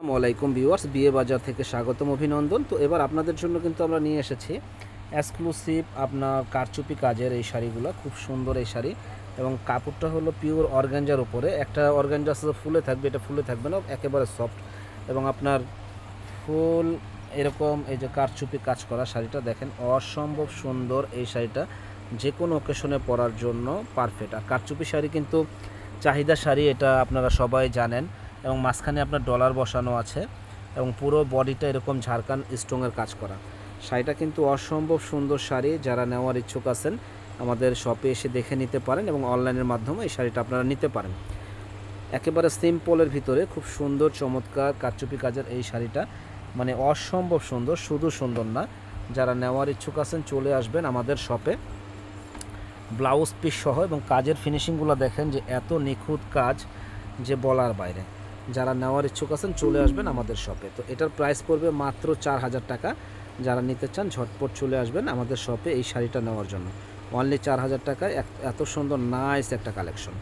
আসসালামু আলাইকুম ভিউয়ার্স, বিয়ে বাজার থেকে স্বাগতম, অভিনন্দন। তো এবার আপনাদের জন্য কিন্তু আমরা নিয়ে এসেছি এক্সক্লুসিভ আপনার কারচুপি কাজের এই শাড়িগুলো। খুব সুন্দর এই শাড়ি, এবং কাপড়টা হলো পিওর অর্গানজার উপরে। একটা অর্গানজা ফুলে থাকবে, এটা ফুলে থাকবে না, একেবারে সফট। এবং আপনার ফুল এরকম এই যে কারচুপি কাজ করা শাড়িটা দেখেন, অসম্ভব সুন্দর এই শাড়িটা। যে কোনো অকেশনে পরার জন্য পারফেক্ট। আর কারচুপি শাড়ি কিন্তু চাহিদা শাড়ি, এটা আপনারা সবাই জানেন। এবং মাঝখানে আপনার ডলার বসানো আছে, এবং পুরো বডিটা এরকম ঝাড়খান স্টোনের কাজ করা। শাড়িটা কিন্তু অসম্ভব সুন্দর শাড়ি। যারা নেওয়ার ইচ্ছুক আছেন আমাদের শপে এসে দেখে নিতে পারেন, এবং অনলাইনের মাধ্যমে এই শাড়িটা আপনারা নিতে পারেন। একেবারে সিম্পলের ভিতরে খুব সুন্দর চমৎকার কারচুপি কাজের এই শাড়িটা, মানে অসম্ভব সুন্দর। শুধু সুন্দর না, যারা নেওয়ার ইচ্ছুক আছেন চলে আসবেন আমাদের শপে। ব্লাউজ পিস সহ, এবং কাজের ফিনিশিংগুলো দেখেন যে এত নিখুঁত কাজ যে বলার বাইরে। যারা নেওয়ার ইচ্ছুক আছেন চলে আসবেন আমাদের শপে। তো এটার প্রাইস পড়বে মাত্র 4000 টাকা। যারা নিতে চান ঝটপট চলে আসবেন আমাদের শপে এই শাড়িটা নেওয়ার জন্য। অনলি 4000 টাকায় এত সুন্দর নাইস একটা কালেকশন।